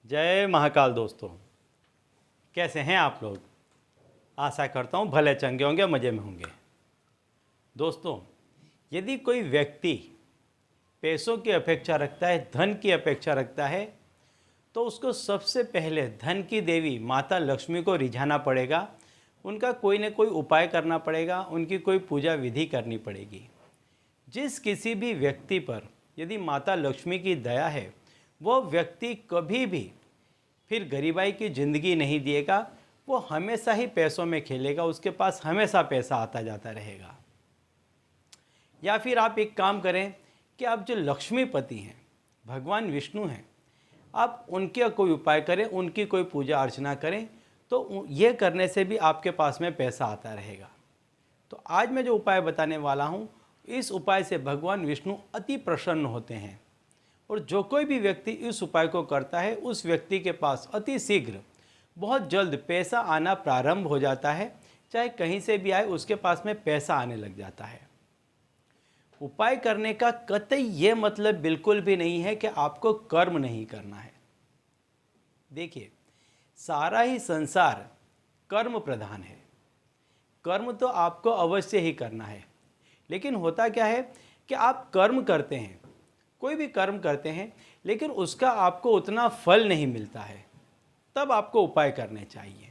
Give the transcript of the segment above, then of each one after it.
जय महाकाल दोस्तों, कैसे हैं आप लोग। आशा करता हूँ भले चंगे होंगे, मज़े में होंगे। दोस्तों, यदि कोई व्यक्ति पैसों की अपेक्षा रखता है, धन की अपेक्षा रखता है, तो उसको सबसे पहले धन की देवी माता लक्ष्मी को रिझाना पड़ेगा। उनका कोई न कोई उपाय करना पड़ेगा, उनकी कोई पूजा विधि करनी पड़ेगी। जिस किसी भी व्यक्ति पर यदि माता लक्ष्मी की दया है, वो व्यक्ति कभी भी फिर गरीबाई की ज़िंदगी नहीं जिएगा। वो हमेशा ही पैसों में खेलेगा, उसके पास हमेशा पैसा आता जाता रहेगा। या फिर आप एक काम करें कि आप जो लक्ष्मीपति हैं, भगवान विष्णु हैं, आप उनके कोई उपाय करें, उनकी कोई पूजा अर्चना करें, तो ये करने से भी आपके पास में पैसा आता रहेगा। तो आज मैं जो उपाय बताने वाला हूँ, इस उपाय से भगवान विष्णु अति प्रसन्न होते हैं और जो कोई भी व्यक्ति इस उपाय को करता है, उस व्यक्ति के पास अति शीघ्र बहुत जल्द पैसा आना प्रारंभ हो जाता है। चाहे कहीं से भी आए, उसके पास में पैसा आने लग जाता है। उपाय करने का कतई ये मतलब बिल्कुल भी नहीं है कि आपको कर्म नहीं करना है। देखिए, सारा ही संसार कर्म प्रधान है। कर्म तो आपको अवश्य ही करना है, लेकिन होता क्या है कि आप कर्म करते हैं, कोई भी कर्म करते हैं, लेकिन उसका आपको उतना फल नहीं मिलता है। तब आपको उपाय करने चाहिए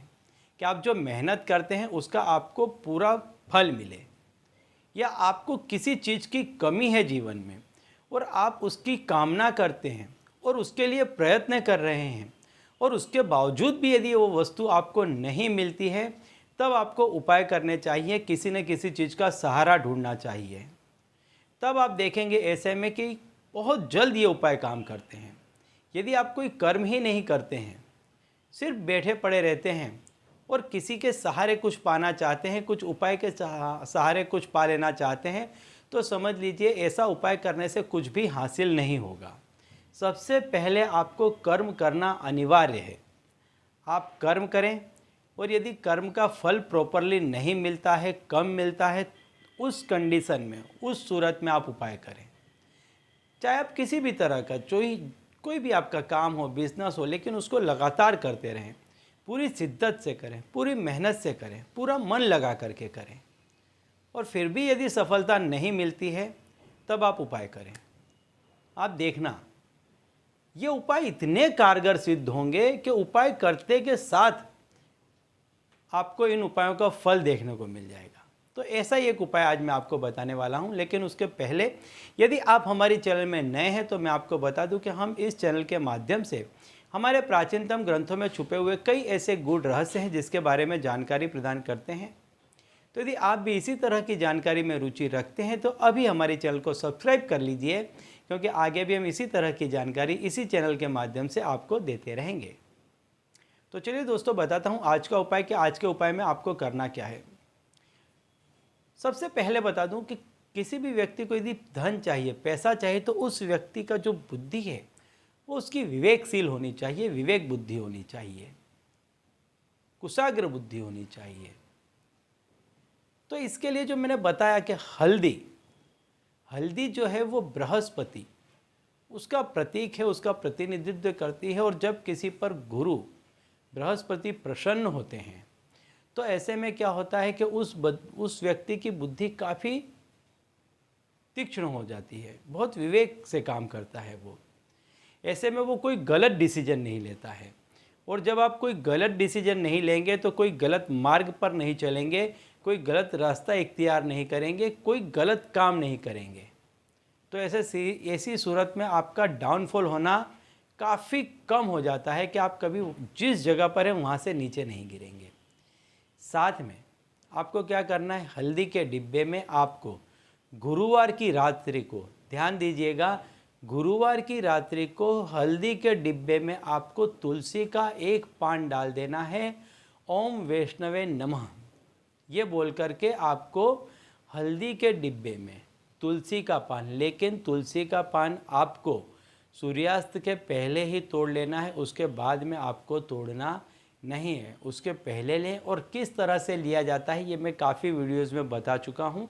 कि आप जो मेहनत करते हैं उसका आपको पूरा फल मिले। या आपको किसी चीज़ की कमी है जीवन में और आप उसकी कामना करते हैं और उसके लिए प्रयत्न कर रहे हैं, और उसके बावजूद भी यदि वो वस्तु आपको नहीं मिलती है, तब आपको उपाय करने चाहिए, किसी न किसी चीज़ का सहारा ढूंढना चाहिए। तब आप देखेंगे ऐसे में कि बहुत जल्द ये उपाय काम करते हैं। यदि आप कोई कर्म ही नहीं करते हैं, सिर्फ बैठे पड़े रहते हैं और किसी के सहारे कुछ पाना चाहते हैं, कुछ उपाय के सहारे कुछ पा लेना चाहते हैं, तो समझ लीजिए ऐसा उपाय करने से कुछ भी हासिल नहीं होगा। सबसे पहले आपको कर्म करना अनिवार्य है। आप कर्म करें, और यदि कर्म का फल प्रॉपरली नहीं मिलता है, कम मिलता है, उस कंडीशन में, उस सूरत में आप उपाय करें। चाहे आप किसी भी तरह का कोई भी आपका काम हो, बिजनेस हो, लेकिन उसको लगातार करते रहें, पूरी शिद्दत से करें, पूरी मेहनत से करें, पूरा मन लगा करके करें, और फिर भी यदि सफलता नहीं मिलती है, तब आप उपाय करें। आप देखना, ये उपाय इतने कारगर सिद्ध होंगे कि उपाय करते के साथ आपको इन उपायों का फल देखने को मिल जाएगा। तो ऐसा ही एक उपाय आज मैं आपको बताने वाला हूं, लेकिन उसके पहले यदि आप हमारे चैनल में नए हैं तो मैं आपको बता दूं कि हम इस चैनल के माध्यम से हमारे प्राचीनतम ग्रंथों में छुपे हुए कई ऐसे गूढ़ रहस्य हैं जिसके बारे में जानकारी प्रदान करते हैं। तो यदि आप भी इसी तरह की जानकारी में रुचि रखते हैं तो अभी हमारे चैनल को सब्सक्राइब कर लीजिए, क्योंकि आगे भी हम इसी तरह की जानकारी इसी चैनल के माध्यम से आपको देते रहेंगे। तो चलिए दोस्तों, बताता हूँ आज का उपाय कि आज के उपाय में आपको करना क्या है। सबसे पहले बता दूं कि किसी भी व्यक्ति को यदि धन चाहिए, पैसा चाहिए, तो उस व्यक्ति का जो बुद्धि है वो उसकी विवेकशील होनी चाहिए, विवेक बुद्धि होनी चाहिए, कुशाग्र बुद्धि होनी चाहिए। तो इसके लिए जो मैंने बताया कि हल्दी जो है वो बृहस्पति उसका प्रतीक है, उसका प्रतिनिधित्व करती है। और जब किसी पर गुरु बृहस्पति प्रसन्न होते हैं, तो ऐसे में क्या होता है कि उस व्यक्ति की बुद्धि काफ़ी तीक्ष्ण हो जाती है, बहुत विवेक से काम करता है वो। ऐसे में वो कोई गलत डिसीजन नहीं लेता है, और जब आप कोई गलत डिसीजन नहीं लेंगे तो कोई गलत मार्ग पर नहीं चलेंगे, कोई गलत रास्ता इख्तियार नहीं करेंगे, कोई गलत काम नहीं करेंगे। तो ऐसी सूरत में आपका डाउनफॉल होना काफ़ी कम हो जाता है कि आप कभी जिस जगह पर हैं वहाँ से नीचे नहीं गिरेंगे। साथ में आपको क्या करना है, हल्दी के डिब्बे में आपको गुरुवार की रात्रि को, ध्यान दीजिएगा, गुरुवार की रात्रि को हल्दी के डिब्बे में आपको तुलसी का एक पान डाल देना है। ओम वैष्णवे नमः ये बोल करके आपको हल्दी के डिब्बे में तुलसी का पान, लेकिन तुलसी का पान आपको सूर्यास्त के पहले ही तोड़ लेना है, उसके बाद में आपको तोड़ना नहीं है, उसके पहले लें। और किस तरह से लिया जाता है ये मैं काफ़ी वीडियोस में बता चुका हूँ,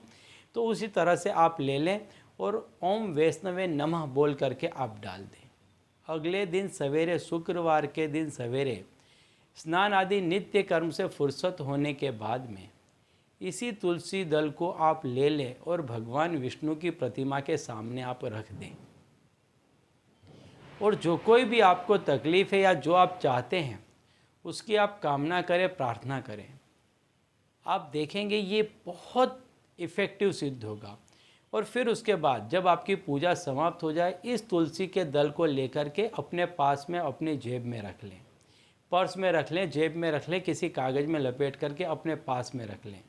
तो उसी तरह से आप ले लें और ओम वैष्णवे नमः बोल करके आप डाल दें। अगले दिन सवेरे, शुक्रवार के दिन सवेरे स्नान आदि नित्य कर्म से फुर्सत होने के बाद में इसी तुलसी दल को आप ले लें और भगवान विष्णु की प्रतिमा के सामने आप रख दें। और जो कोई भी आपको तकलीफ है या जो आप चाहते हैं उसकी आप कामना करें, प्रार्थना करें। आप देखेंगे ये बहुत इफ़ेक्टिव सिद्ध होगा। और फिर उसके बाद जब आपकी पूजा समाप्त हो जाए, इस तुलसी के दल को लेकर के अपने पास में अपनी जेब में रख लें, पर्स में रख लें, जेब में रख लें, किसी कागज़ में लपेट करके अपने पास में रख लें।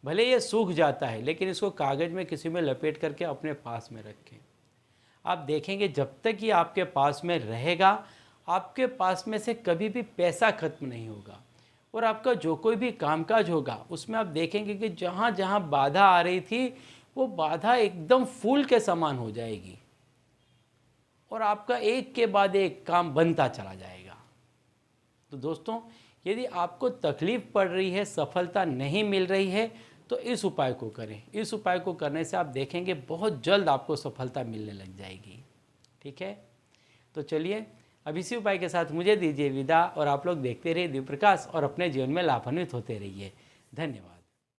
भले ये सूख जाता है लेकिन इसको कागज़ में किसी में लपेट करके अपने पास में रखें। आप देखेंगे जब तक ये आपके पास में रहेगा, आपके पास में से कभी भी पैसा खत्म नहीं होगा। और आपका जो कोई भी कामकाज होगा उसमें आप देखेंगे कि जहाँ जहाँ बाधा आ रही थी वो बाधा एकदम फूल के समान हो जाएगी और आपका एक के बाद एक काम बनता चला जाएगा। तो दोस्तों, यदि आपको तकलीफ पड़ रही है, सफलता नहीं मिल रही है, तो इस उपाय को करें। इस उपाय को करने से आप देखेंगे बहुत जल्द आपको सफलता मिलने लग जाएगी। ठीक है, तो चलिए अब इसी उपाय के साथ मुझे दीजिए विदा और आप लोग देखते रहिए दिव्य प्रकाश और अपने जीवन में लाभान्वित होते रहिए। धन्यवाद।